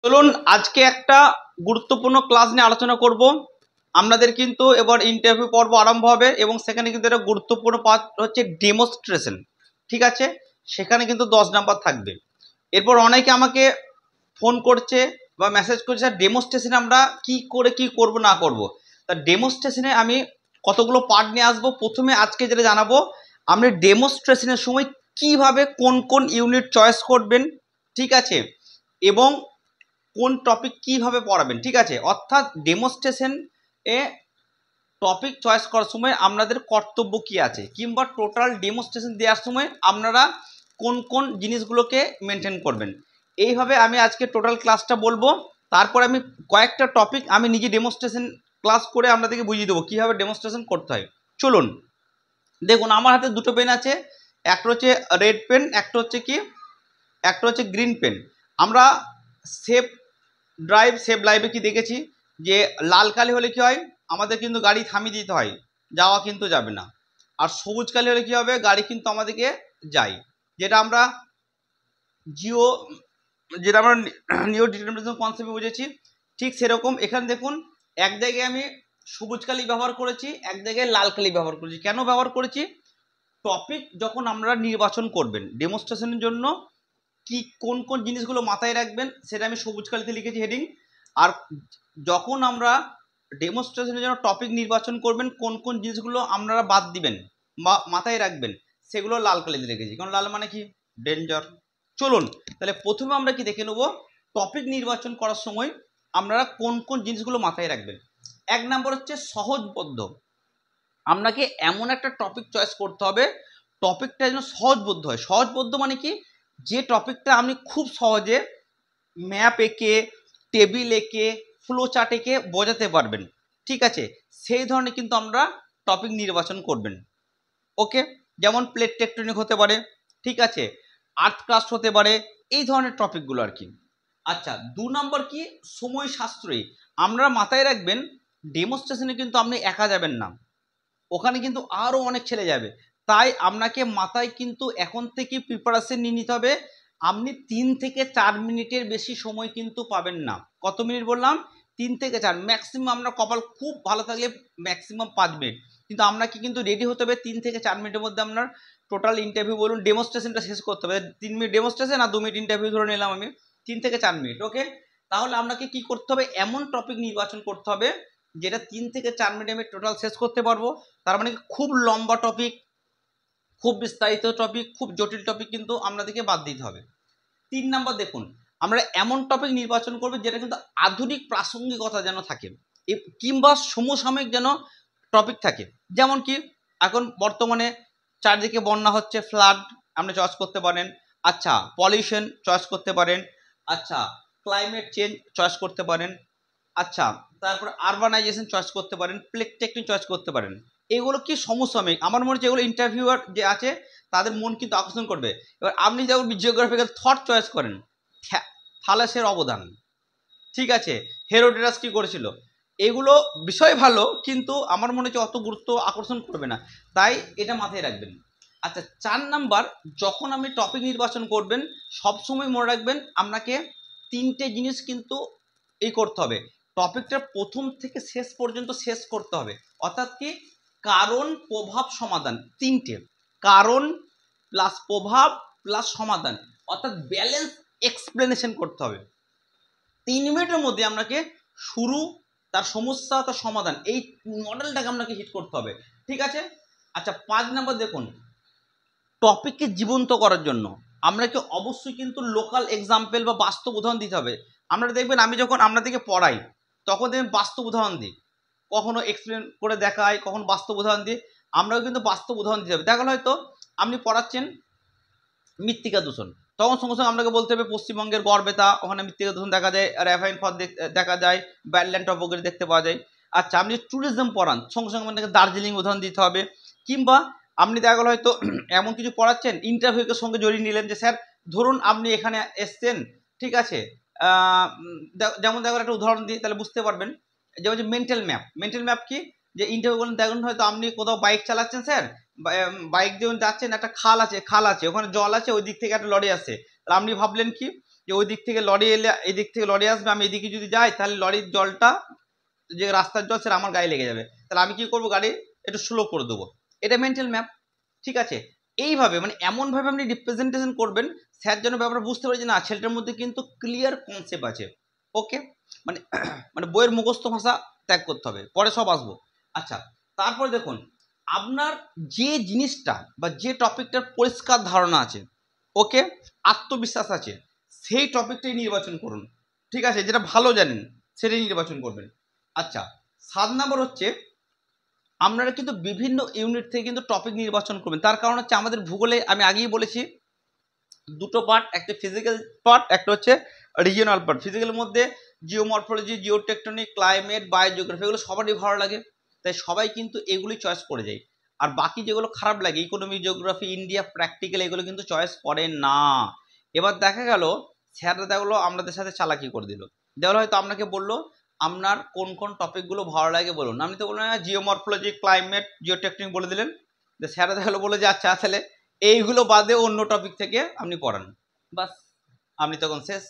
চলুন আজকে একটা গুরুত্বপূর্ণ ক্লাস নিয়ে আলোচনা করব। আমাদের কিন্তু এবার ইন্টারভিউ পর্ব আরম্ভ হবে এবং সেখানে কিন্তু একটা গুরুত্বপূর্ণ পার্ট হচ্ছে ডেমনস্ট্রেশন। ঠিক আছে, সেখানে কিন্তু 10 নাম্বার থাকবে। এরপর অনেকে আমাকে ফোন করছে বা মেসেজ করছে, স্যার ডেমনস্ট্রেশনে আমরা কি করে কি করব না করব। তা ডেমনস্ট্রেশনে আমি কতগুলো পার্ট নিয়ে আসবো। প্রথমে আজকে যেটা জানাবো, আপনি ডেমনস্ট্রেশনের সময় কিভাবে কোন কোন ইউনিট চয়েস করবেন, ঠিক আছে, এবং কোন টপিক কিভাবে পড়াবেন। ঠিক আছে, অর্থাৎ ডেমনস্ট্রেশন এ টপিক চয়েস করার সময় আপনাদের কর্তব্য কি আছে, কিংবা টোটাল ডেমনস্ট্রেশন দেওয়ার সময় আপনারা কোন কোন জিনিসগুলোকে মেনটেন করবেন। এইভাবে আমি আজকে টোটাল ক্লাসটা বলবো। তারপর আমি কয়েকটা টপিক আমি নিজে ডেমনস্ট্রেশন ক্লাস করে আপনাদেরকে বুঝিয়ে দেবো কীভাবে ডেমনস্ট্রেশন করতে হয়। চলুন দেখুন, আমার হাতে দুটো পেন আছে, একটা হচ্ছে রেড পেন, একটা হচ্ছে গ্রিন পেন। আমরা সেফ সেফ লাইভে কি দেখেছি যে লাল কালি হলে কি হয়, আমাদের কিন্তু গাড়ি থামিয়ে দিতে হয়, যাওয়া কিন্তু যাবে না। আর সবুজ কালি হলে কি হবে, গাড়ি কিন্তু আমাদেরকে যাই। যেটা আমরা জিও যেটা আমরা নিউ ডিটারমিনেশন কনসেপ্টে বুঝেছি, ঠিক সেরকম এখানে দেখুন, এক জায়গায় আমি সবুজ কালি ব্যবহার করেছি, এক জায়গায় লাল কালি ব্যবহার করেছি। কেন ব্যবহার করেছি, টপিক যখন আমরা নির্বাচন করবেন ডেমনস্ট্রেশনের জন্য কি কোন কোন জিনিসগুলো মাথায় রাখবেন সেটা আমি সবুজ কালিতে লিখেছি হেডিং। আর যখন আমরা ডেমনস্ট্রেশনের জন্য টপিক নির্বাচন করবেন কোন কোন জিনিসগুলো আপনারা বাদ দিবেন বা মাথায় রাখবেন সেগুলো লাল কালিতে রেখেছি, কারণ লাল মানে কি, ডেঞ্জার। চলুন তাহলে প্রথমে আমরা কি দেখে নেব, টপিক নির্বাচন করার সময় আপনারা কোন কোন জিনিসগুলো মাথায় রাখবেন। 1 নম্বর হচ্ছে সহজবোধ্য। আপনাকে এমন একটা টপিক চয়েস করতে হবে, টপিকটা যেন সহজবোধ্য হয়। সহজবোধ্য মানে কি, যে টপিকটা আপনি খুব সহজে ম্যাপ এঁকে, টেবিল এঁকে, ফ্লো চার্ট এঁকে বোঝাতে পারবেন। ঠিক আছে, সেই ধরনের কিন্তু আমরা টপিক নির্বাচন করবেন। ওকে, যেমন প্লেট টেকটনিক হতে পারে, ঠিক আছে, আর্থ ক্রাস্ট হতে পারে, এই ধরনের টপিকগুলো আর কি। আচ্ছা, 2 নম্বর কি, সময় সাশ্রয়ী। আপনারা মাথায় রাখবেন ডেমনস্ট্রেশনে কিন্তু আপনি একা যাবেন না, ওখানে কিন্তু আরও অনেক ছেলে যাবে। তাই আপনাকে মাথায় কিন্তু এখন থেকে প্রিপারেশন নিয়ে নিতে হবে। আপনি 3 থেকে 4 মিনিটের বেশি সময় কিন্তু পাবেন না। কত মিনিট বললাম, 3 থেকে 4, ম্যাক্সিমাম। আমরা কপাল খুব ভালো থাকলে ম্যাক্সিমাম 5 মিনিট, কিন্তু আপনাকে কিন্তু রেডি হতে হবে 3 থেকে 4 মিনিটের মধ্যে আপনার টোটাল ইন্টারভিউ বলুন ডেমনস্ট্রেশনটা শেষ করতে হবে। 3 মিনিট ডেমনস্ট্রেশন আর 2 মিনিট ইন্টারভিউ ধরে নিলাম আমি, 3 থেকে 4 মিনিট। ওকে, তাহলে আপনাকে কি করতে হবে, এমন টপিক নির্বাচন করতে হবে যেটা 3 থেকে 4 মিনিটে আমি টোটাল শেষ করতে পারবো। তার মানে খুব লম্বা টপিক, খুব বিস্তারিত টপিক, খুব জটিল টপিক কিন্তু আপনাদেরকে বাদ দিতে হবে। 3 নম্বর দেখুন, আমরা এমন টপিক নির্বাচন করবো যেটা কিন্তু আধুনিক প্রাসঙ্গিকতা যেন থাকে, কিংবা সমসাময়িক যেন টপিক থাকে। যেমন কি, এখন বর্তমানে চারদিকে বন্যা হচ্ছে, ফ্লাড আপনি চয়েস করতে পারেন। আচ্ছা, পলিউশন চয়েস করতে পারেন। আচ্ছা, ক্লাইমেট চেঞ্জ চয়েস করতে পারেন। আচ্ছা, তারপর আরবানাইজেশন চয়েস করতে পারেন, প্লেট টেকনিক চয়েস করতে পারেন। এগুলো কি সমসাময়িক, আমার মনে হচ্ছে এগুলো ইন্টারভিউয়ার যে আছে তাদের মন কিন্তু আকর্ষণ করবে। এবার আপনি যখন জিওগ্রাফিক্যাল থট চয়েস করেন, থালাসের অবদান, ঠিক আছে, হেরোডোটাস কি করেছিল, এগুলো বিষয় ভালো, কিন্তু আমার মনে হচ্ছে অত গুরুত্ব আকর্ষণ করবে না, তাই এটা মাথায় রাখবেন। আচ্ছা, 4 নাম্বার, যখন আপনি টপিক নির্বাচন করবেন সবসময় মনে রাখবেন আপনাকে 3টে জিনিস কিন্তু এই করতে হবে, টপিকটা প্রথম থেকে শেষ পর্যন্ত শেষ করতে হবে। অর্থাৎ কি, কারণ প্রভাব সমাধান, 3টে, কারণ প্লাস প্রভাব প্লাস সমাধান, অর্থাৎ ব্যালেন্স এক্সপ্লেনেশন করতে হবে। 3 মিনিটের মধ্যে আপনাকে শুরু, তার সমস্যা, তার সমাধান, এই মডেলটাকে আপনাকে হিট করতে হবে। ঠিক আছে। আচ্ছা, 5 নম্বর দেখুন, টপিককে জীবন্ত করার জন্য আপনাকে অবশ্যই কিন্তু লোকাল এক্সাম্পল বা বাস্তব উদাহরণ দিতে হবে। আপনারা দেখবেন আমি যখন আপনাদেরকে পড়াই তখন দেখবেন বাস্তব উদাহরণ দিই, কখনো এক্সপ্লেন করে দেখাই, কখনো বাস্তব উদাহরণ দিই। আমরাও কিন্তু বাস্তব উদাহরণ দিতে হবে। দেখা গেল হয়তো আপনি পড়াচ্ছেন মৃত্তিকা দূষণ, তখন সঙ্গে সঙ্গে আপনাকে বলতে হবে পশ্চিমবঙ্গের গড়বেতা, ওখানে মৃত্তিকা দূষণ দেখা যায়, র্যাফাইন ফল দেখা যায়, ব্যাডল্যান্ড টপোগ্রাফি দেখতে পাওয়া যায়। আচ্ছা, আপনি ট্যুরিজম পড়ান, সঙ্গে সঙ্গে আপনাকে দার্জিলিং উদাহরণ দিতে হবে। কিংবা আপনি দেখা গেল হয়তো এমন কিছু পড়াচ্ছেন, ইন্টারভিউকে সঙ্গে জড়িয়ে নিলেন যে স্যার ধরুন আপনি এখানে এসছেন, ঠিক আছে, যেমন দেখা গেল একটা উদাহরণ দিই তাহলে বুঝতে পারবেন। যেমন যে মেন্টাল ম্যাপ কি, যে ইন্টারভিউ করেন, দেখুন হয়তো আপনি কোথাও বাইক চালাচ্ছেন স্যার, বাইক যখন যাচ্ছেন একটা খাল আছে, ওখানে জল আছে, ওই দিক থেকে একটা লরি আসছে, তাহলে আপনি ভাবলেন কি যে ওই দিক থেকে লরি এলে এই দিক থেকে লরি আসবে, আমি এদিকে যদি যাই তাহলে লরির জলটা যে রাস্তার জল সেটা আমার গায়ে লেগে যাবে, তাহলে আমি কি করবো, গাড়ি একটু স্লো করে দেবো। এটা মেন্টাল ম্যাপ। ঠিক আছে, এইভাবে মানে এমনভাবে আপনি রিপ্রেজেন্টেশন করবেন স্যার যেন ব্যাপারটা বুঝতে পারে যে না ছেলেটার মধ্যে কিন্তু ক্লিয়ার কনসেপ্ট আছে। ওকে, মানে মানে বইয়ের মুখস্থ ভাষা ত্যাগ করতে হবে, পরে সব আসবো। আচ্ছা, তারপরে দেখুন আপনার যে জিনিসটা বা যে টপিকটার পরিষ্কার ধারণা আছে, ওকে, আত্মবিশ্বাস আছে, সেই টপিকটাই নির্বাচন করুন। ঠিক আছে, যেটা ভালো জানেন সেটাই নির্বাচন করবেন। আচ্ছা, 7 নম্বর হচ্ছে আপনারা কিন্তু বিভিন্ন ইউনিট থেকে কিন্তু টপিক নির্বাচন করবেন। তার কারণ হচ্ছে আমাদের ভূগোলে আমি আগেই বলেছি দুটো পার্ট, একটা ফিজিক্যাল পার্ট, একটা হচ্ছে রিজিওনাল পার্ট। ফিজিক্যালের মধ্যে জিওমরফোলজি, জিওটেকটনিক, ক্লাইমেট, বায়োজিওগ্রাফি এগুলো সবারই ভালো লাগে, তাই সবাই কিন্তু এগুলি চয়েস করে যায়। আর বাকি যেগুলো খারাপ লাগে ইকোনমি, জিওগ্রাফি, ইন্ডিয়া, প্র্যাকটিক্যাল, এগুলো কিন্তু চয়েস করে না। এবার দেখা গেল স্যাররা দেখলো আমাদের সাথে চালাকি করে দিল, দেওয়া হয়তো আপনাকে বললো আপনার কোন কোন টপিকগুলো ভালো লাগে বলুন, আপনি তো বললেন জিওমরফোলজি, ক্লাইমেট, জিওটেকটনিক বলে দিলেন, স্যাররা দেখালো বলে যে আচ্ছা তাহলে এইগুলো বাদে অন্য টপিক থেকে আপনি পড়ান, বাস আপনি তখন শেষ।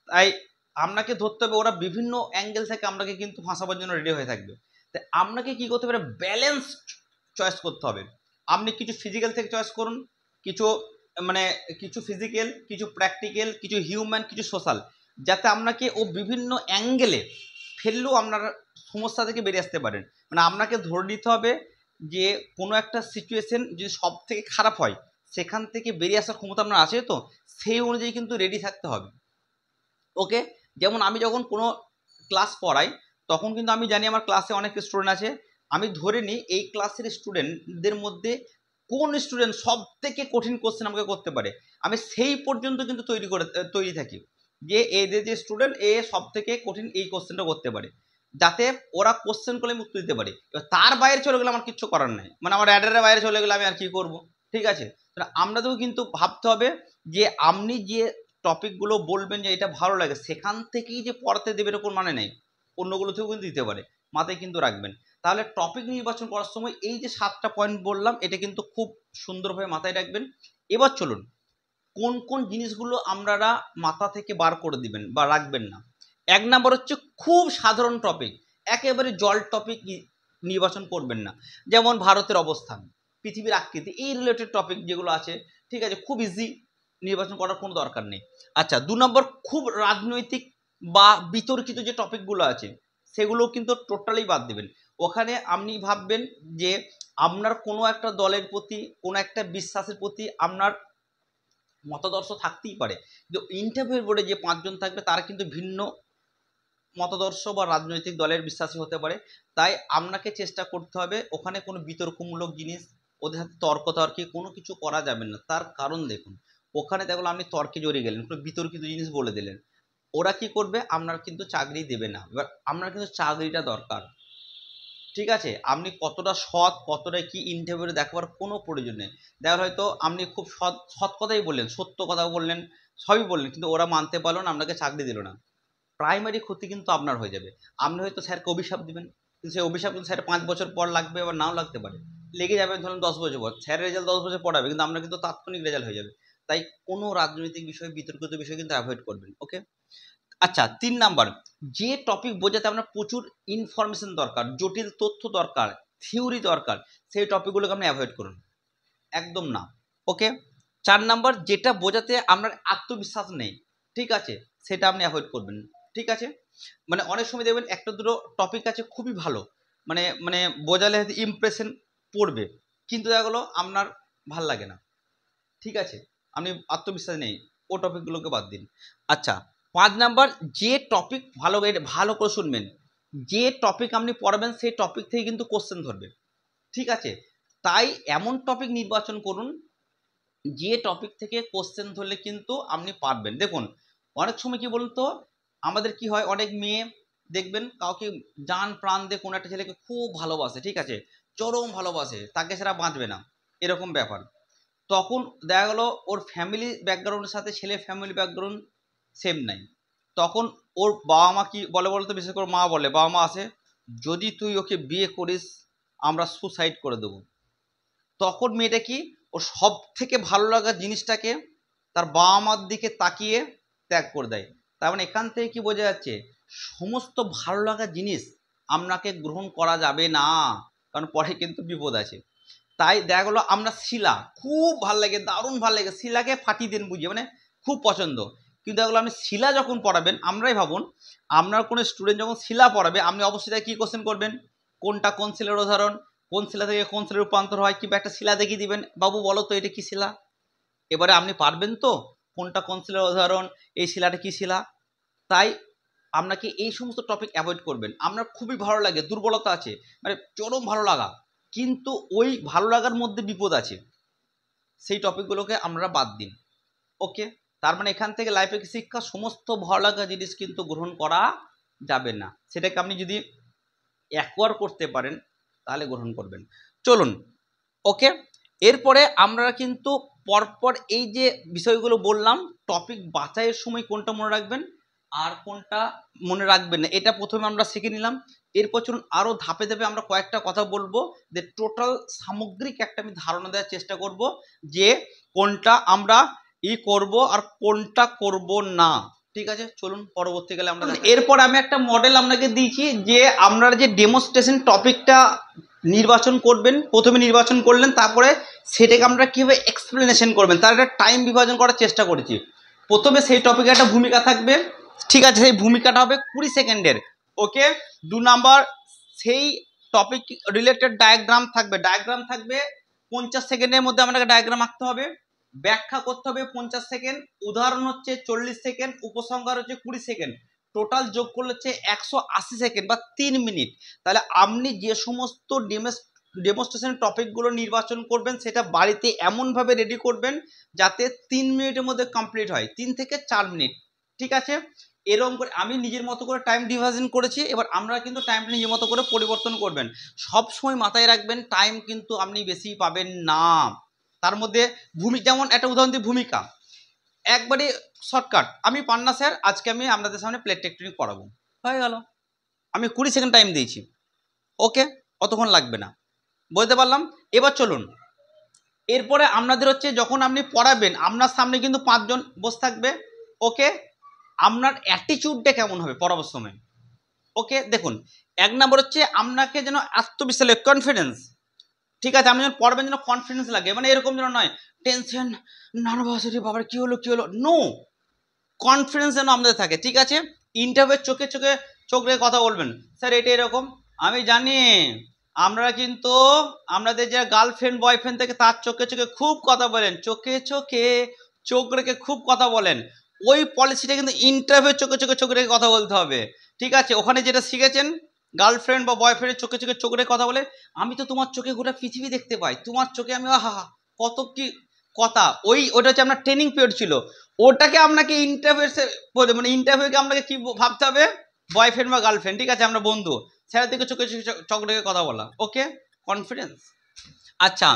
তাই আপনাকে ধরতে হবে ওরা বিভিন্ন অ্যাঙ্গেল থেকে আপনাকে কিন্তু ফাঁসাবার জন্য রেডি হয়ে থাকবে। তাই আপনাকে কি করতে হবে, ব্যালেন্সড চয়েস করতে হবে। আপনি কিছু ফিজিক্যাল থেকে চয়েস করুন, কিছু মানে কিছু ফিজিক্যাল, কিছু প্র্যাকটিক্যাল, কিছু হিউম্যান, কিছু সোশ্যাল, যাতে আপনাকে ও বিভিন্ন অ্যাঙ্গেলে ফেললেও আপনার সমস্যা থেকে বেরিয়ে আসতে পারেন। মানে আপনাকে ধরে নিতে হবে যে কোনো একটা সিচুয়েশন যদি সব থেকে খারাপ হয় সেখান থেকে বেরিয়ে আসার ক্ষমতা আপনার আছে, তো সেই অনুযায়ী কিন্তু রেডি থাকতে হবে। ওকে, যেমন আমি যখন কোনো ক্লাস পড়াই তখন কিন্তু আমি জানি আমার ক্লাসে অনেক স্টুডেন্ট আছে, আমি ধরে নিই এই ক্লাসের স্টুডেন্টদের মধ্যে কোন স্টুডেন্ট সব থেকে কঠিন কোশ্চেন আমাকে করতে পারে, আমি সেই পর্যন্ত কিন্তু তৈরি থাকি যে এদের যে স্টুডেন্ট এ সব থেকে কঠিন এই কোশ্চেনটা করতে পারে, যাতে ওরা কোশ্চেন করলে আমি উত্তর দিতে পারি। এবার তার বাইরে চলে গেলে আমার কিচ্ছু করার নেই, মানে আমার অ্যাডারের বাইরে চলে গেলে আমি আর কি করব। ঠিক আছে, আপনাদেরও কিন্তু ভাবতে হবে যে আপনি যে টপিকগুলো বলবেন যে এটা ভালো লাগে সেখান থেকেই যে পড়াতে দেবে এরকম মানে নেই, অন্যগুলো থেকেও কিন্তু দিতে পারে, মাথায় কিন্তু রাখবেন। তাহলে টপিক নির্বাচন করার সময় এই যে 7টা পয়েন্ট বললাম এটা কিন্তু খুব সুন্দরভাবে মাথায় রাখবেন। এবার চলুন কোন কোন জিনিসগুলো আপনারা মাথা থেকে বার করে দিবেন বা রাখবেন না। 1 নাম্বার হচ্ছে খুব সাধারণ টপিক, একেবারে জল টপিক নির্বাচন করবেন না, যেমন ভারতের অবস্থান, পৃথিবীর আকৃতি, এই রিলেটেড টপিক যেগুলো আছে, ঠিক আছে, খুব ইজি, নির্বাচন করার কোনো দরকার নেই। আচ্ছা, 2 নম্বর খুব রাজনৈতিক বা বিতর্কিত যে টপিকগুলো আছে সেগুলো কিন্তু টোটালি বাদ দেবেন। ওখানে আপনি ভাববেন যে আপনার কোনো একটা দলের প্রতি, কোনো একটা বিশ্বাসের প্রতি আপনার মতাদর্শ থাকতেই পারে, কিন্তু ইন্টারভিউ বোর্ডে যে 5 জন থাকবে তারা কিন্তু ভিন্ন মতাদর্শ বা রাজনৈতিক দলের বিশ্বাসী হতে পারে। তাই আপনাকে চেষ্টা করতে হবে ওখানে কোনো বিতর্কমূলক জিনিস, ওদের সাথে তর্কতর্কি কোনো কিছু করা যাবে না। তার কারণ দেখুন ওখানে দেখলো আপনি তর্কে জড়িয়ে গেলেন, কোনো বিতর্কিত জিনিস বলে দিলেন, ওরা কি করবে, আপনার কিন্তু চাকরি দেবে না। এবার আপনার কিন্তু চাকরিটা দরকার। ঠিক আছে, আপনি কতটা সৎ, কতটা কি ইন্টারভিউ দেখাবার কোনো প্রয়োজন নেই। দেখা হয়তো আপনি খুব সৎ সৎ কথাই বললেন, সত্য কথা বললেন, সবই বললেন, কিন্তু ওরা মানতে পারলো না, আপনাকে চাকরি দিল না, প্রাইমারি ক্ষতি কিন্তু আপনার হয়ে যাবে। আপনি হয়তো স্যারকে অভিশাপ দিবেন, কিন্তু সেই অভিশাপ কিন্তু স্যার 5 বছর পর লাগবে, আবার নাও লাগতে পারে, লেগে যাবে ধরুন 10 বছর পর, স্যারের রেজাল্ট 10 বছর পড়াবে কিন্তু আপনার কিন্তু তাৎক্ষণিক রেজাল্ট হয়ে যাবে। তাই কোনো রাজনৈতিক বিষয়, বিতর্কিত বিষয় কিন্তু অ্যাভয়েড করবেন। ওকে, আচ্ছা, 3 নাম্বার, যে টপিক বোঝাতে আপনার প্রচুর ইনফরমেশন দরকার, জটিল তথ্য দরকার, থিওরি দরকার, সেই টপিকগুলোকে আপনি অ্যাভয়েড করুন, একদম না। ওকে, 4 নাম্বার, যেটা বোঝাতে আপনার আত্মবিশ্বাস নেই, ঠিক আছে, সেটা আপনি অ্যাভয়েড করবেন। ঠিক আছে, মানে অনেক সময় দেখবেন একটা দুটো টপিক আছে খুবই ভালো, মানে মানে বোঝালে হয়তো ইমপ্রেশন পড়বে, কিন্তু দেখা গেলো আপনার ভাল লাগে না। ঠিক আছে, আপনি আত্মবিশ্বাস নেই, ও টপিকগুলোকে বাদ দিন। আচ্ছা, 5 নাম্বার, যে টপিক ভালো করে শুনবেন, যে টপিক আপনি পড়াবেন সেই টপিক থেকে কিন্তু কোশ্চেন ধরবে। ঠিক আছে, তাই এমন টপিক নির্বাচন করুন যে টপিক থেকে কোশ্চেন ধরলে কিন্তু আপনি পারবেন। দেখুন অনেক সময় কি বলুন তো, আমাদের কি হয়, অনেক মেয়ে দেখবেন কাউকে জান প্রাণ দিয়ে কোনো একটা ছেলেকে খুব ভালোবাসে, ঠিক আছে, চরম ভালোবাসে, তাকে ছাড়া বাঁচবে না, এরকম ব্যাপার। তখন দেখা গেলো ওর ফ্যামিলি ব্যাকগ্রাউন্ডের সাথে ছেলের ফ্যামিলি ব্যাকগ্রাউন্ড সেম নাই, তখন ওর বাবা মা কি বলে বলতো, বিশেষ করে মা বলে, বাবা মা আসে, যদি তুই ওকে বিয়ে করিস আমরা সুসাইড করে দেবো। তখন মেয়েটা কি, ওর সব থেকে ভালো লাগার জিনিসটাকে তার বাবা মার দিকে তাকিয়ে ত্যাগ করে দেয়। তার মানে এখান থেকে কি বোঝা যাচ্ছে, সমস্ত ভালো লাগা জিনিস আপনাকে গ্রহণ করা যাবে না, কারণ পরে কিন্তু বিপদ আছে। তাই দেখা গেলো আমরা শিলা খুব ভাল লাগে, দারুণ ভাল লাগে, শিলাকে ফাটিয়ে দেন বুঝিয়ে, মানে খুব পছন্দ। কিন্তু দেখা গেলো আপনি শিলা যখন পড়াবেন, আমরাই ভাবুন আপনার কোনো স্টুডেন্ট যখন শিলা পড়াবে, আপনি অবশ্যই তাকে কী কোশ্চেন করবেন, কোনটা কোন শিলার উদাহরণ, কোন শিলা থেকে কোন শিলার রূপান্তর হয়, কিংবা একটা শিলা দেখিয়ে দিবেন, বাবু বলো তো এটা কি শিলা। এবারে আপনি পারবেন তো কোনটা কোন শিলার উদাহরণ, এই শিলাটা কি শিলা। তাই আপনাকে এই সমস্ত টপিক অ্যাভয়েড করবেন। আপনার খুবই ভালো লাগে, দুর্বলতা আছে, মানে চরম ভালো লাগা, কিন্তু ওই ভালো লাগার মধ্যে বিপদ আছে, সেই টপিকগুলোকে আমরা বাদ দিন। ওকে, তার মানে এখান থেকে লাইফের শিক্ষা, সমস্ত ভালো লাগা জিনিস কিন্তু গ্রহণ করা যাবে না। সেটাকে আপনি যদি অ্যাকোয়ার করতে পারেন তাহলে গ্রহণ করবেন। চলুন, ওকে, এরপরে আমরা কিন্তু পরপর এই যে বিষয়গুলো বললাম, টপিক বাছাইয়ের সময় কোনটা মনে রাখবেন আর কোনটা মনে রাখবেন না, এটা প্রথমে আমরা শিখে নিলাম। এরপর চলুন আরও ধাপে ধাপে আমরা কয়েকটা কথা বলবো, যে টোটাল সামগ্রিক একটা আমি ধারণা দেওয়ার চেষ্টা করব যে কোনটা আমরা করব আর কোনটা করব না। ঠিক আছে, চলুন পরবর্তীকালে আমরা এরপর আমি একটা মডেল আপনাকে দিয়েছি, যে আপনারা যে ডেমনস্ট্রেশন টপিকটা নির্বাচন করবেন, প্রথমে নির্বাচন করলেন, তারপরে সেটাকে আমরা কীভাবে এক্সপ্লেনেশন করবেন তার একটা টাইম বিভাজন করার চেষ্টা করেছি। প্রথমে সেই টপিকে একটা ভূমিকা থাকবে, ঠিক আছে, সেই ভূমিকাটা হবে 20 সেকেন্ডের। ওকে, 2 নাম্বার সেই টপিক রিলেটেড ডায়াগ্রাম থাকবে, 50 সেকেন্ডের মধ্যে আপনাকে ডায়াগ্রাম আঁকতে হবে, ব্যাখ্যা করতে হবে 50 সেকেন্ড, উদাহরণ হচ্ছে 40 সেকেন্ড, উপসংহার হচ্ছে 20 সেকেন্ড, টোটাল যোগ করলে হচ্ছে 180 সেকেন্ড বা 3 মিনিট। তাহলে আপনি যে সমস্ত ডেমনস্ট্রেশন টপিকগুলো নির্বাচন করবেন সেটা বাড়িতে এমনভাবে রেডি করবেন যাতে 3 মিনিটের মধ্যে কমপ্লিট হয়, 3 থেকে 4 মিনিট। ঠিক আছে, এরকম করে আমি নিজের মতো করে টাইম ডিভিশন করেছি। এবার আমরা কিন্তু টাইমটা নিজের মতো করে পরিবর্তন করবেন। সব সময় মাথায় রাখবেন টাইম কিন্তু আপনি বেশি পাবেন না। তার মধ্যে যেমন একটা উদাহরণ দিই, ভূমিকা একবারে শর্টকাট, আমি পান্না স্যার আজকে আমি আপনাদের সামনে প্লেট টেকটনিক পড়াবো, হয়ে গেল, আমি 20 সেকেন্ড টাইম দিয়েছি। ওকে, অতক্ষণ লাগবে না, বুঝতে পারলাম। এবার চলুন, এরপরে আপনাদের হচ্ছে যখন আপনি পড়াবেন আপনার সামনে কিন্তু 5 জন বসে থাকবে। ওকে, আপনার অ্যাটিটিউডটা কেমন হবে পড়াবার সময়। ওকে, দেখুন 1 নম্বর হচ্ছে আপনাকে যেন আত্মবিশ্বাস, কনফিডেন্স, ঠিক আছে, আপনি যখন পড়বেন যেন কনফিডেন্স লাগে, মানে এরকম যেন নয় টেনশন নার্ভাসিটি, বাবার কি হলো, নো, কনফিডেন্স যেন আমাদের থাকে। ঠিক আছে, ইন্টারভিউ চোখে চোখ রেখে কথা বলবেন, স্যার এটা এরকম, আমি জানি আপনারা কিন্তু আপনাদের যে গার্লফ্রেন্ড বয়ফ্রেন্ড থেকে তার চোখে খুব কথা বলেন, চোখ রেখে খুব কথা বলেন, ওই পলিসিটা কিন্তু ইন্টারভিউ চোখে রেখে কথা বলতে হবে। ঠিক আছে, ওখানে যেটা শিখেছেন গার্লফ্রেন্ড বা বয়ফ্রেন্ডের চোখ রেখে কথা বলে, আমি তো তোমার চোখে গোটা পৃথিবী দেখতে পাই, তোমার চোখে আমি আহা কত কি কথা, ওটা হচ্ছে আপনার ট্রেনিং পিরিয়ড ছিল, ওটাকে আপনাকে ইন্টারভিউকে আপনাকে কি ভাবতে হবে, বয়ফ্রেন্ড বা গার্লফ্রেন্ড, ঠিক আছে, আমরা বন্ধু, স্যারের দিকে চোখ রেখে কথা বলা। ওকে, কনফিডেন্স। আচ্ছা,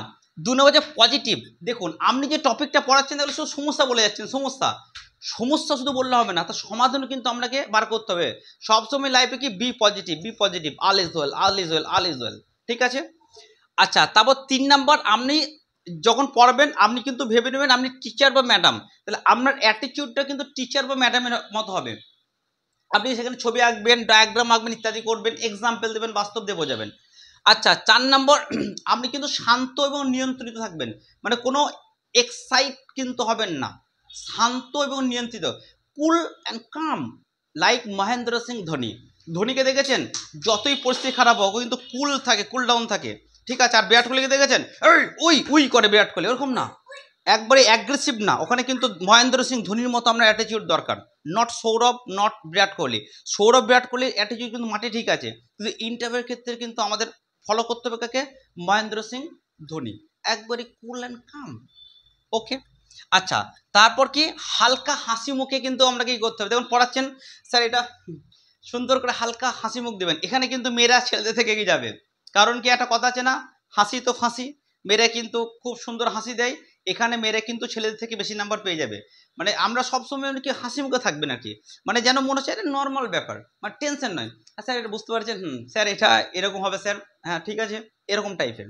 2 নম্বর যে পজিটিভ, দেখুন আপনি যে টপিকটা পড়াচ্ছেন তাহলে শুধু সমস্যা বলে যাচ্ছেন, সমস্যা শুধু বললে হবে না, তার সমাধানও কিন্তু আপনাকে বার করতে হবে। সবসময় লাইফে কি be positive, all is well. ঠিক আছে, আচ্ছা, তারপর 3 নম্বর, আপনি যখন পড়বেন আপনি কিন্তু ভেবে নেবেন আপনি টিচার বা ম্যাডাম, তাহলে আপনার অ্যাটিটিউডটা কিন্তু টিচার বা ম্যাডামের মতো হবে। আপনি সেখানে ছবি আঁকবেন, ডায়াগ্রাম আঁকবেন, ইত্যাদি করবেন, এক্সাম্পল দেবেন, বাস্তব দিয়ে বোঝাবেন। আচ্ছা, 4 নম্বর, আপনি কিন্তু শান্ত এবং নিয়ন্ত্রিত থাকবেন, মানে কোনো এক্সাইট কিন্তু হবেন না, শান্ত এবং নিয়ন্ত্রিত, cool and calm, like Mahendra Singh ধোনিকে দেখেছেন, যতই পরিস্থিতি খারাপ হোক কিন্তু কুল থাকে, কুল ডাউন থাকে। ঠিক আছে, আর বিরাট কোহলিকে দেখেছেন, উই করে বিরাট কোহলি, ওরকম না, একবারে অ্যাগ্রেসিভ না, ওখানে কিন্তু মহেন্দ্র সিং ধোনির মতো আপনার অ্যাটিটিউড দরকার, নট সৌরভ, নট বিরাট কোহলি। বিরাট কোহলির অ্যাটিটিউড কিন্তু মাঠে ঠিক আছে, কিন্তু ইন্টারভিউর ক্ষেত্রে কিন্তু আমাদের ফলো করতে হবে কাকে, মহেন্দ্র সিং ধোনি, একবারে কুল অ্যান্ড কাম। ওকে, আচ্ছা, তারপর কি হালকা হাসি মুখে কিন্তু আমরা কি করতে হবে, দেখুন পড়াচ্ছেন স্যার এটা সুন্দর করে হালকা হাসি মুখ দেবেন, এখানে কিন্তু মেয়েরা ছেলেদের থেকে এগিয়ে যাবে, কারণ কি একটা কথা আছে না, হাসি তো ফাঁসি, মেয়েরা কিন্তু খুব সুন্দর হাসি দেয়, এখানে মেয়েরা কিন্তু ছেলেদের থেকে বেশি নাম্বার পেয়ে যাবে। মানে আমরা সবসময় কি হাসি মুখে থাকবে নাকি, মানে যেন মনে হচ্ছে এটা নর্মাল ব্যাপার, মানে টেনশন নয়, স্যার এটা বুঝতে পারছেন, স্যার এটা এরকম হবে স্যার, হ্যাঁ ঠিক আছে, এরকম টাইপের।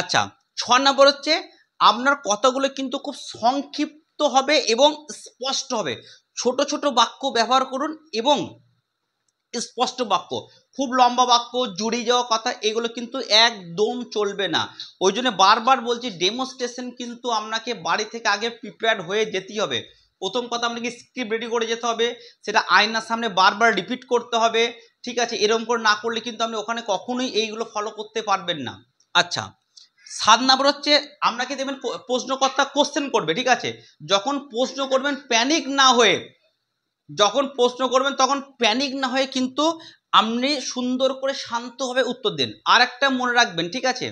আচ্ছা, 6 নম্বর হচ্ছে আপনার কথাগুলো কিন্তু খুব সংক্ষিপ্ত হবে এবং স্পষ্ট হবে, ছোট ছোট বাক্য ব্যবহার করুন এবং স্পষ্ট বাক্য। খুব লম্বা বাক্য, জুড়ে যাওয়া কথা এগুলো কিন্তু একদম চলবে না। ওই জন্য বারবার বলছি ডেমনস্ট্রেশন কিন্তু আপনাকে বাড়ি থেকে আগে প্রিপেয়ার্ড হয়ে যেতেই হবে। প্রথম কথা আপনাকে স্ক্রিপ্ট রেডি করে যেতে হবে, সেটা আয়নার সামনে বারবার রিপিট করতে হবে, ঠিক আছে? এরকম করে না করলে কিন্তু আপনি ওখানে কখনোই এইগুলো ফলো করতে পারবেন না। আচ্ছা, 7 নাম্বার হচ্ছে আপনাকে দেবেন প্রশ্নকর্তা কোশ্চেন করবে, ঠিক আছে? যখন প্রশ্ন করবেন প্যানিক না হয়ে, যখন প্রশ্ন করবেন তখন প্যানিক না হয়ে কিন্তু আপনি সুন্দর করে শান্তভাবে উত্তর দিন। আর একটা মনে রাখবেন, ঠিক আছে?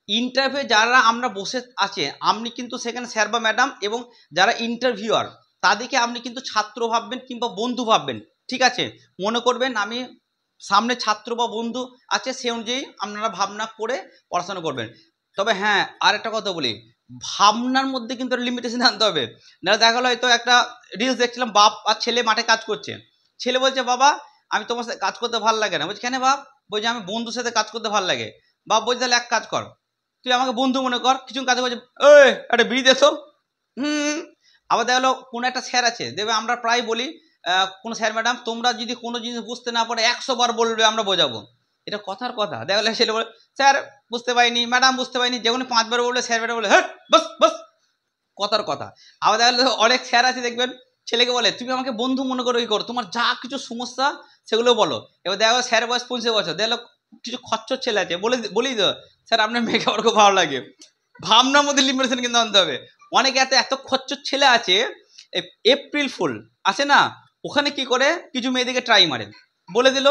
ইন্টারভিউ যারা আমরা বসে আছে, আপনি কিন্তু সেখানে স্যার বা ম্যাডাম, এবং যারা ইন্টারভিউয়ার তাদেরকে আপনি কিন্তু ছাত্র ভাববেন কিংবা বন্ধু ভাববেন, ঠিক আছে? মনে করবেন আমি সামনে ছাত্র বা বন্ধু আছে, সে অনুযায়ী আপনারা ভাবনা করে পড়াশোনা করবেন। তবে হ্যাঁ, আর একটা কথা বলি, ভাবনার মধ্যে কিন্তু লিমিটেশন আনতে হবে। না দেখা গেলো হয়তো একটা রিলস দেখছিলাম, বাপ আর ছেলে মাঠে কাজ করছে। ছেলে বলছে, বাবা আমি তোমার সাথে কাজ করতে ভালো লাগে না। বলছে, কেন বাপ? বলছে, আমি বন্ধুর সাথে কাজ করতে ভালো লাগে। বাপ বলছে, তাহলে এক কাজ কর, তুই আমাকে বন্ধু মনে কর, কিছু কাজ করছে, ওই একটা বিড়ি দেছো। আবার দেখা গেলো কোনো একটা স্যার আছে, দেবে আমরা প্রায় বলি কোনো স্যার ম্যাডাম তোমরা যদি কোনো জিনিস বুঝতে না পারে 100 বার বলবে, আমরা বোঝাবো। এটা কথার কথা। দেখা গেলো ছেলে বলে, স্যার বুঝতে পারিনি, ম্যাডাম বুঝতে পারিনি, যখন 5 বার বলবে স্যার ম্যাডাম বলে, হ্যাঁ বস বস, কথার কথা। আবার দেখা গেলো অনেক স্যার আছে দেখবেন, ছেলেকে বলে তুমি আমাকে বন্ধু মনে করো, করো তোমার যা কিছু সমস্যা সেগুলো বলো। এবার দেখা গেলো স্যার বয়স 25 বছর, দেখলো কিছু খচ্চর ছেলে আছে, বলি তো স্যার আপনার মেয়েকে আমার খুব ভালো লাগে। ভাবনার মধ্যে লিমিটেশন কিন্তু আনতে হবে। অনেকে এত খচ্চর ছেলে আছে, এপ্রিল ফুল আছে না, ওখানে কি করে কিছু মেয়েদেরকে ট্রাই মারে, বলে দিল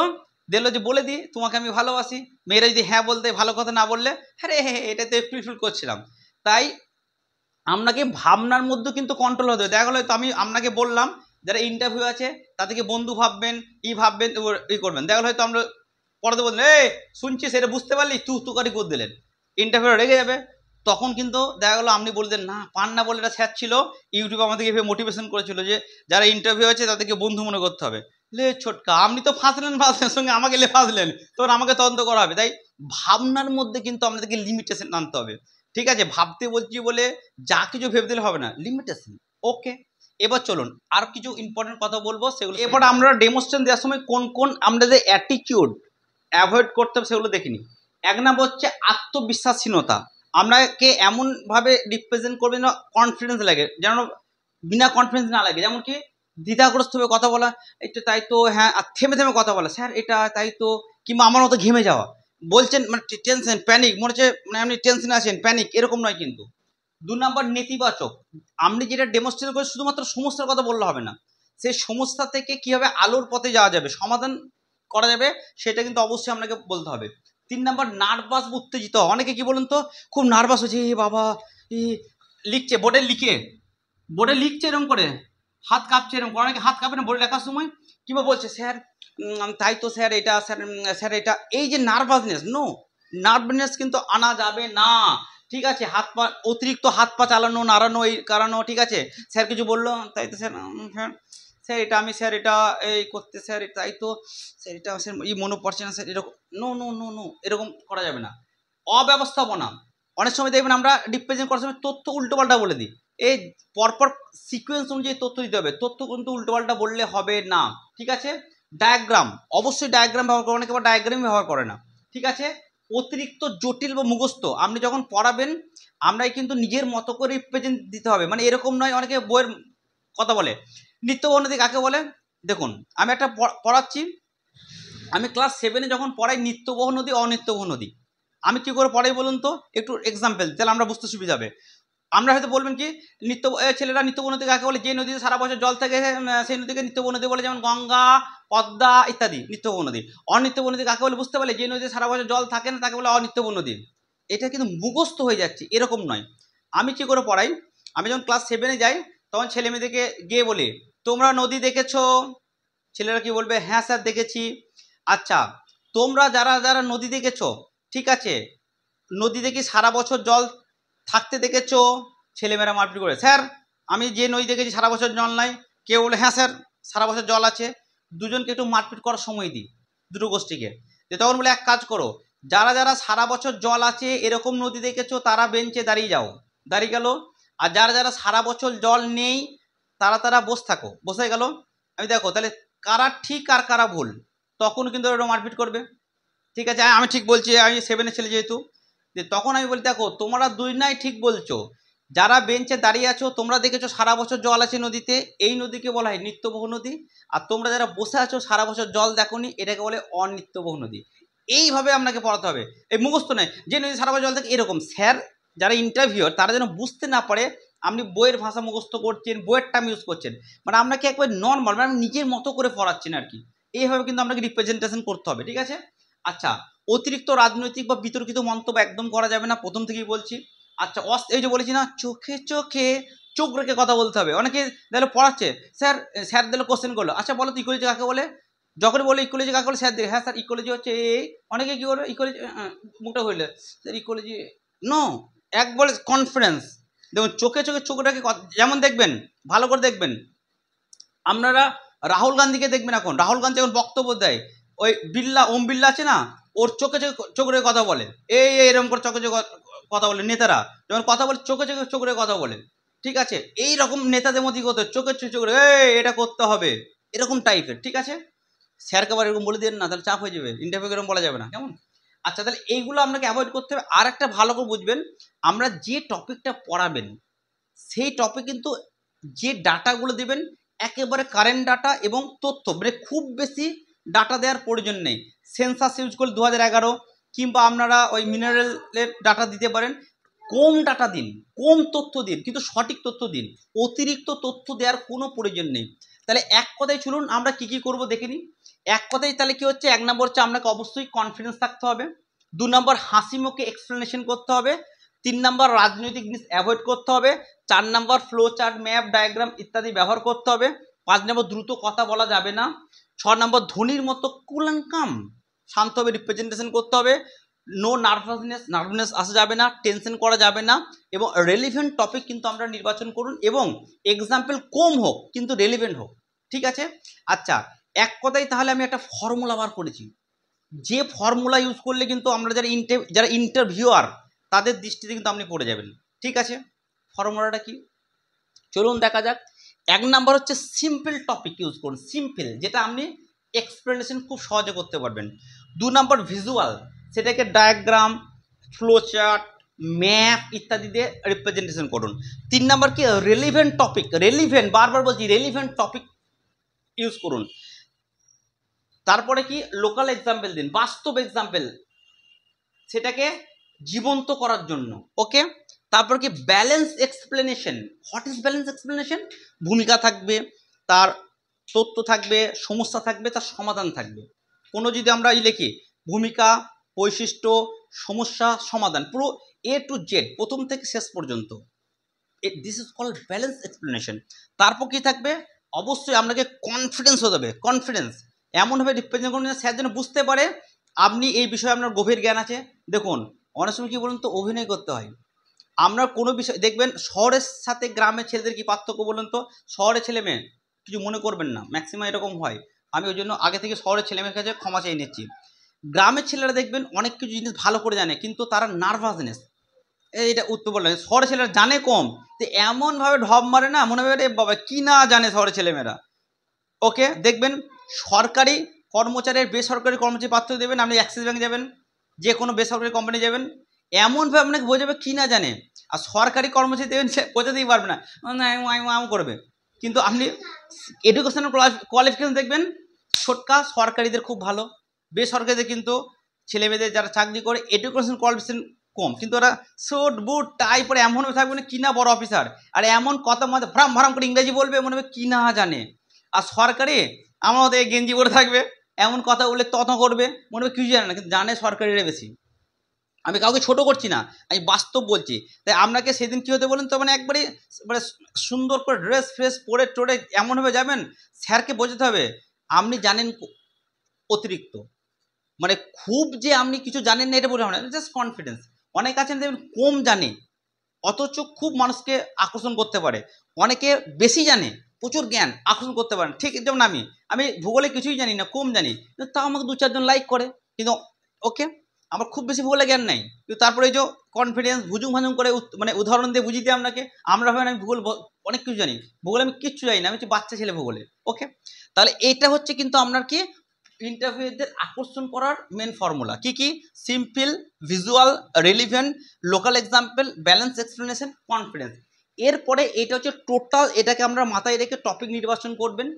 যে বলে দি তোমাকে আমি ভালোবাসি। মেয়েরা যদি হ্যাঁ বলতে, ভালো কথা না বললে, হ্যাঁ হ্যাঁ এটা তো এপ্রিল ফুল করছিলাম। তাই আপনাকে ভাবনার মধ্যে কিন্তু কন্ট্রোল হতে হবে। দেখা গেলো তো আমি আপনাকে বললাম যারা ইন্টারভিউ আছে তাদেরকে বন্ধু ভাববেন, ভাববেন, করবেন। দেখা গেলো হয়তো আমরা পড়াতে বললেন, এই শুনছি সেটা বুঝতে পারলি, তুকারি করে দিলেন, ইন্টারভিউ রেগে যাবে। তখন কিন্তু দেখা গেলো আপনি বলতেন না, পান না বলে একটা স্যার ছিল ইউটিউবে আমাদেরকে এভাবে মোটিভেশন করেছিল যে যারা ইন্টারভিউ আছে তাদেরকে বন্ধু মনে করতে হবে। লে ছোটকা, আপনি তো ফাঁসলেন সঙ্গে আমাকে ফাঁসলেন, তখন আমাকে তদন্ত করা হবে। তাই ভাবনার মধ্যে কিন্তু আপনাদেরকে লিমিটেশন আনতে হবে, ঠিক আছে? ভাবতে বলছি বলে যা কিছু ভেবে দিলে হবে না, লিমিটেশন। ওকে, এবার চলুন আর কিছু ইম্পর্টেন্ট কথা বলবো, সেগুলো এবার আমরা ডেমনস্ট্রেশন দেওয়ার সময় কোন কোন আমাদের অ্যাটিটিউড অ্যাভয়েড করতে হবে সেগুলো দেখিনি। 1 নম্বর হচ্ছে আত্মবিশ্বাসহীনতা। আপনাকে এমনভাবে রিপ্রেজেন্ট করবেন না কনফিডেন্স লাগে, যেন বিনা কনফিডেন্স না লাগে। যেমন কি দ্বিধাগ্রস্ত হয়ে কথা বলা, এটা তাই তো, হ্যাঁ, আর থেমে থেমে কথা বলা, স্যার এটা তাই তো, কিংবা আমার মতো ঘেমে যাওয়া, বলছেন মানে টেনশন, প্যানিক, মনে হচ্ছে মানে আপনি টেনশনে আছেন, প্যানিক, এরকম নয় কিন্তু। 2 নম্বর নেতিবাচক। আপনি যেটা ডেমনস্ট্রেট করে শুধুমাত্র সমস্যার কথা বললে হবে না, সেই সমস্যা থেকে কীভাবে আলোর পথে যাওয়া যাবে, সমাধান করা যাবে, সেটা কিন্তু অবশ্যই আপনাকে বলতে হবে। 3 নম্বর নার্ভাস, উত্তেজিত। অনেকে কি বলুন তো, খুব নার্ভাস হচ্ছে, এ বাবা লিখছে, বোর্ডে লিখছে এরকম করে, হাত কাঁপছে এরকম করে। অনেকে হাত কাঁপে না বোর্ডে লেখার সময়, কিংবা বলছে স্যার তাই তো স্যার এটা, স্যার এটা। এই যে নার্ভাসনেস, নার্ভাসনেস কিন্তু আনা যাবে না, ঠিক আছে? হাত পা অতিরিক্ত হাত পা চালানো, নাড়ানো, এই কারণও, ঠিক আছে? স্যার কিছু বললো, তাই তো স্যার, স্যার এটা আমি, স্যার এটা এই করতে, স্যার তাই তো, স্যার এটা স্যার মনে পড়ছে না স্যার, এরকম নো, এরকম করা যাবে না। অব্যবস্থাপনা। অনেক সময় দেখবেন আমরা রিপ্রেজেন্ট করার সময় তথ্য উল্টোপাল্টা বলে দিই। এই পরপর সিকোয়েন্স অনুযায়ী তথ্য দিতে হবে, তথ্য কিন্তু উল্টোপাল্টা বললে হবে না, ঠিক আছে? ডায়াগ্রাম, অবশ্যই ডায়াগ্রাম ব্যবহার করে, অনেকে আবার ডায়াগ্রামই ব্যবহার করে না, ঠিক আছে? অতিরিক্ত জটিল বা মুখস্থ। আপনি যখন পড়াবেন আমরাই কিন্তু নিজের মতো করে রিপ্রেজেন্ট দিতে হবে, মানে এরকম নয়। অনেকে বইয়ের কথা বলে, নিত্য বহুনদী কাকে বলে? দেখুন, আমি একটা পড়াচ্ছি, আমি ক্লাস 7-এ যখন পড়াই নিত্য বহুনদী, অনিত্য বহুনদী, আমি কি করে পড়াই বলুন তো? একটু এক্সাম্পল, তাহলে আমরা বুঝতে সুবিধা হবে। আমরা হয়তো বলবেন কি, ছেলেরা নিত্য বহুনদী কাকে বলে? যে নদীতে সারা বছর জল থাকে সেই নদীকে নিত্য বহুনদী বলে, যেমন গঙ্গা, পদ্মা ইত্যাদি নিত্য বহুনদী। অনিত্য বহুনদী কাকে বলে বুঝতে পারলে? যে নদীতে সারা বছর জল থাকে না তাকে বলে অনিত্য বহুনদী। এটা কিন্তু মুখস্থ হয়ে যাচ্ছে, এরকম নয়। আমি কি করে পড়াই, আমি যখন ক্লাস 7-এ যাই তখন ছেলে মেয়েদেরকে গিয়ে বলি, তোমরা নদী দেখেছো? ছেলেরা কি বলবে? হ্যাঁ স্যার দেখেছি। আচ্ছা, তোমরা যারা যারা নদী দেখেছো, ঠিক আছে, নদী দেখি সারা বছর জল থাকতে দেখেছো? ছেলেমেয়েরা মারপিট করে, স্যার আমি যে নদী দেখেছি সারা বছর জল নাই। কেউ বলে হ্যাঁ স্যার সারা বছর জল আছে। দুজনকে একটু মারপিট করার সময় দিই, দুটো গোষ্ঠীকে। তখন বলে, এক কাজ করো, যারা যারা সারা বছর জল আছে এরকম নদী দেখেছো তারা বেঞ্চে দাঁড়িয়ে যাও, দাঁড়িয়ে গেল। আর যারা যারা সারা বছর জল নেই তারা বসে থাকো, বসে গেল, আমি দেখো তাহলে কারা ঠিক আর কারা ভুল, তখন কিন্তু ওরা মারপিট করবে। ঠিক আছে, আমি ঠিক বলছি, আমি 7-এর ছেলে যেহেতু, তখন আমি বলি দেখো তোমরা দুই নাই ঠিক বলছো, যারা বেঞ্চে দাঁড়িয়ে আছো তোমরা দেখেছো সারা বছর জল আছে নদীতে, এই নদীকে বলা হয় নিত্যবহ নদী, আর তোমরা যারা বসে আছো সারা বছর জল দেখোনি, এটাকে বলে অনিত্যবহ নদী। এইভাবে আপনাকে পড়াতে হবে, এই মুখস্থ নয় যে নদী সারা বছর জল থাকে এরকম। স্যার যারা ইন্টারভিউয়ার তারা যেন বুঝতে না পারে আপনি বইয়ের ভাষা মুখস্থ করছেন, বইয়ের টার্ম ইউজ করছেন, মানে আপনাকে একবার নর্মাল মানে নিজের মতো করে পড়াচ্ছেন আর কি। এইভাবে কিন্তু আপনাকে রিপ্রেজেন্টেশন করতে হবে, ঠিক আছে। আচ্ছা, অতিরিক্ত রাজনৈতিক বা বিতর্কিত মন্তব্য একদম করা যাবে না, প্রথম থেকেই বলছি। আচ্ছা, এই যে বলেছি না চোখে চোখে চোখ রেখে কথা বলতে হবে। অনেকে দেখলো পড়াচ্ছে, স্যার দিল কোশ্চেন করলো, আচ্ছা বলো তো ইকোলজি কাকে বলে, যখন বলে ইকোলজি কাকে বলে স্যার দিকে, হ্যাঁ স্যার ইকোলজি হচ্ছে এই, অনেকে কি করবে ইকোলজি মুখটা হইলে স্যার ইকোলজি নো, এক বলে কনফিডেন্স। দেখুন চোখে চোখে চোখ রেখে যেমন দেখবেন, ভালো করে দেখবেন, আপনারা রাহুল গান্ধীকে দেখবেন, এখন রাহুল গান্ধী যখন বক্তব্য দেয়, ওই ওম বিড়লা আছে না, ওর চোখে চোখে চোখ রেখে কথা বলে, এরকম করে চোখে চোখে কথা বলে। নেতারা যখন কথা বলে চোখে চোখে চোখ রেখে কথা বলে, ঠিক আছে, এই রকম নেতাদের মধ্যে করতে চোখে চোখে চোখ রেখে এটা করতে হবে, এরকম টাইপের, ঠিক আছে। স্যারকে আবার এরকম বলে দেন না, তাহলে চাপ হয়ে যাবে, ইন্টারভিউ এরকম বলা যাবে না, কেমন। আচ্ছা, তাহলে এইগুলো আপনাকে অ্যাভয়েড করতে হবে। আর একটা ভালো করে বুঝবেন, আমরা যে টপিকটা পড়াবেন সেই টপিক কিন্তু যে ডাটাগুলো দেবেন একেবারে কারেন্ট ডাটা এবং তথ্য, মানে খুব বেশি ডাটা দেওয়ার প্রয়োজন নেই। সেন্সাস ইউজ করলে 2011, কিংবা আপনারা ওই মিনারেলের ডাটা দিতে পারেন, কম ডাটা দিন, কম তথ্য দিন, কিন্তু সঠিক তথ্য দিন, অতিরিক্ত তথ্য দেওয়ার কোনো প্রয়োজন নেই। তাহলে এক কথায় চলুন আমরা কি কি করব দেখে নিই। এক কথায় তাহলে কি হচ্ছে, 1 নম্বর হচ্ছে আপনাকে অবশ্যই কনফিডেন্স থাকতে হবে, 2 নম্বর হাসি মুখে এক্সপ্লেনেশন করতে হবে, 3 নম্বর রাজনৈতিক জিনিস অ্যাভয়েড করতে হবে, 4 নম্বর ফ্লো চার্ট, ম্যাপ, ডায়াগ্রাম ইত্যাদি ব্যবহার করতে হবে, 5 নম্বর দ্রুত কথা বলা যাবে না, 6 নম্বর ধ্বনির মতো কুল অ্যান্ড কাম শান্তভাবে রিপ্রেজেন্টেশন করতে হবে, নো নার্ভাসনেস আসা যাবে না, টেনশন করা যাবে না, এবং রেলিভেন্ট টপিক কিন্তু আমরা নির্বাচন করুন, এবং এক্সাম্পল কম হোক কিন্তু রেলিভেন্ট হোক, ঠিক আছে। আচ্ছা, এক কথায় তাহলে আমি একটা ফর্মুলা বার করেছি, যে ফর্মুলা ইউজ করলে কিন্তু আমরা যারা ইন্টারভিউয়ার তাদের দৃষ্টিতে কিন্তু আপনি পড়ে যাবেন, ঠিক আছে। ফর্মুলাটা কি চলুন দেখা যাক। 1 নাম্বার হচ্ছে সিম্পল টপিক ইউজ করুন, সিম্পল, যেটা আপনি এক্সপ্লেনেশন খুব সহজে করতে পারবেন। 2 নাম্বার ভিজুয়াল, সেটাকে ডায়াগ্রাম, ফ্লো চার্ট, ম্যাপ ইত্যাদি দিয়ে রিপ্রেজেন্টেশন করুন। 3 নাম্বার কি রেলিভেন্ট টপিক, রেলিভেন্ট, বারবার বলছি রেলিভেন্ট টপিক ইউজ করুন। তারপরে কি লোকাল এক্সাম্পল দিন, বাস্তব এক্সাম্পল, সেটাকে জীবন্ত করার জন্য, ওকে। তারপর কি balance explanation, what is balance explanation, ভূমিকা থাকবে, তার তথ্য থাকবে, সমস্যা থাকবে, তার সমাধান থাকবে। কোনো যদি আমরা লিখি ভূমিকা, বৈশিষ্ট্য, সমস্যা, সমাধান, পুরো A to Z প্রথম থেকে শেষ পর্যন্ত, this is called balance explanation. তারপর কি থাকবে, অবশ্যই আপনাকে কনফিডেন্স হতে হবে, কনফিডেন্স এমনভাবে রিপ্রেজেন্ট করুন স্যার যেন বুঝতে পারে আপনি এই বিষয়ে আপনার গভীর জ্ঞান আছে। দেখুন অনেক সময় কি বলুন তো, অভিনয় করতে হয়। আমরা কোনো বিষয় দেখবেন, শহরের সাথে গ্রামের ছেলেদের কি পার্থক্য বলুন তো, শহরের ছেলে মেয়ে কিছু মনে করবেন না, ম্যাক্সিমাম এরকম হয়, আমি ওই জন্য আগে থেকে শহরের ছেলে মেয়ের কাছে ক্ষমা চেয়ে নিচ্ছি। গ্রামের ছেলেরা দেখবেন অনেক কিছু জিনিস ভালো করে জানে, কিন্তু তারা নার্ভাসনেস, এইটা উত্তর বললেন, শহরের ছেলেরা জানে কম, তো এমনভাবে ঢপ মারে না, মনে হবে বাবা কি না জানে শহরের ছেলেমেয়েরা, ওকে। দেখবেন সরকারি কর্মচারীর বেসরকারি কর্মচারী পার্থক্য দেবেন, আপনি অ্যাক্সিস ব্যাঙ্ক যাবেন, যে কোনো বেসরকারি কোম্পানি যাবেন, এমনভাবে আপনাকে বোঝাবে কি না জানে, আর সরকারি কর্মচারী দেবেন সে বোঝাতেই পারবে না, আম করবে। কিন্তু আপনি এডুকেশনাল কোয়ালিফিকেশন দেখবেন, ছোটকা সরকারিদের খুব ভালো, বেসরকারিদের কিন্তু ছেলেমেয়েদের যারা চাকরি করে এডুকেশন কোয়ালিফিকেশন কম, কিন্তু ওরা স্যুট বুট টাই পরে এমনভাবে থাকবে না কি না বড় অফিসার, আর এমন কথা মধ্যে ভ্রাম ভ্রাম করে ইংরেজি বলবে, মনে হবে কি না জানে। আর সরকারি আমার মতো গেঞ্জি পরে থাকবে, এমন কথা বললে তত করবে, মনে হবে কিছু জানে না, কিন্তু জানে সরকারিরা বেশি। আমি কাউকে ছোট করছি না, আমি বাস্তব বলছি। তাই আপনাকে সেদিন কী হতে বলেন তো, মানে একবারে মানে সুন্দর করে ড্রেস ফ্রেস পরে টোরে এমনভাবে যাবেন, স্যারকে বোঝাতে হবে আপনি জানেন অতিরিক্ত, মানে খুব যে আপনি কিছু জানেন না এটা বলে হবে না, জাস্ট কনফিডেন্স। অনেক আছেন দেখবেন কম জানে অথচ খুব মানুষকে আকর্ষণ করতে পারে, অনেকে বেশি জানে প্রচুর জ্ঞান আকর্ষণ করতে পারেন, ঠিক যেমন আমি ভূগোলে কিছুই জানি না, কম জানি, কিন্তু তাও আমাকে 2-4 জন লাইক করে, কিন্তু ওকে আমার খুব বেশি ভূগোলে জ্ঞান নাই, কিন্তু তারপরে এই যে কনফিডেন্স ভুজুং ভাজুং করে মানে উদাহরণ দিয়ে বুঝিয়ে দিই আপনাকে, আমরা ভাবেন আমি ভূগোল অনেক কিছু জানি, ভূগোলে আমি কিচ্ছু জানি না, আমি হচ্ছে বাচ্চা ছেলে ভূগোলে। ওকে, তাহলে এইটা হচ্ছে কিন্তু আপনার কি ইন্টারভিউদের আকর্ষণ করার মেন ফর্মুলা। কি কি? Simple, visual, relevant, local example, balance explanation, confidence. এরপরে এটা হচ্ছে টোটাল, এটাকে আমরা মাথায় রেখে টপিক নির্বাচন করবেন।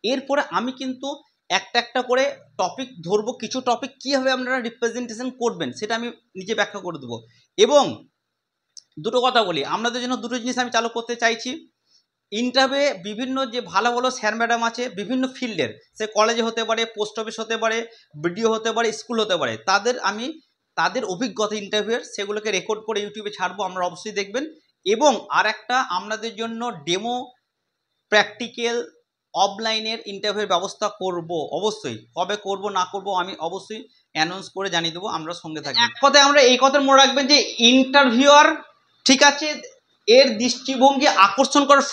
এরপরে আমি কিন্তু একটা একটা করে টপিক ধরবো, কিছু টপিক কীভাবে আপনারা রিপ্রেজেন্টেশন করবেন সেটা আমি নিজে ব্যাখ্যা করে দেবো। এবং দুটো কথা বলি, আপনাদের জন্য দুটো জিনিস আমি চালু করতে চাইছি। ইন্টারভিউ বিভিন্ন যে ভালো ভালো স্যার ম্যাডাম আছে বিভিন্ন ফিল্ডের, সে কলেজে হতে পারে, পোস্ট অফিস হতে পারে, বিডিও হতে পারে, স্কুল হতে পারে, তাদের অভিজ্ঞতা ইন্টারভিউয়ের সেগুলোকে রেকর্ড করে ইউটিউবে ছাড়বো, আপনারা অবশ্যই দেখবেন। এবং আর একটা আপনাদের জন্য ডেমো, প্র্যাকটিক্যাল, অফলাইনের ইন্টারভিউর ব্যবস্থা করব অবশ্যই। কবে করব না করব আমি অবশ্যই অ্যানাউন্স করে জানিয়ে দেবো, আমরা সঙ্গে থাকবো। এক কথায় আমরা এই কথা মনে রাখবেন যে ইন্টারভিউয়ার, ঠিক আছে, এর দৃষ্টিভঙ্গি আকর্ষণ করার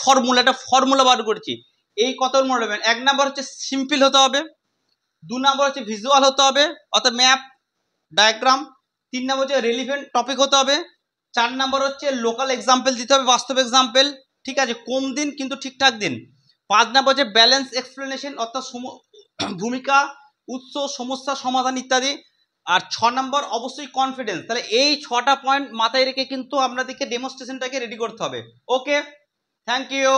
ফর্মুলা বার করেছি, এই কথা মনে রাখবেন। 1 নাম্বার হচ্ছে সিম্পল হতে হবে, 2 নাম্বার হচ্ছে ভিজুয়াল হতে হবে অর্থাৎ ম্যাপ, ডায়াগ্রাম, 3 নাম্বার হচ্ছে রিলিভেন্ট টপিক হতে হবে, 4 নাম্বার হচ্ছে লোকাল এক্সাম্পল দিতে হবে, বাস্তব এক্সাম্পল, ঠিক আছে, কম দিন কিন্তু ঠিকঠাক দিন। 5 নাম্বার হচ্ছে ব্যালেন্স এক্সপ্লেনেশন অর্থাৎ ভূমিকা, উৎস, সমস্যা সমাধান ইত্যাদি। আর 6 নাম্বার অবশ্যই কনফিডেন্স। তাহলে এই 6টা পয়েন্ট মাথায় রেখে কিন্তু আপনাদেরকে ডেমনস্ট্রেশনটাকে রেডি করতে হবে। ওকে, থ্যাংক ইউ।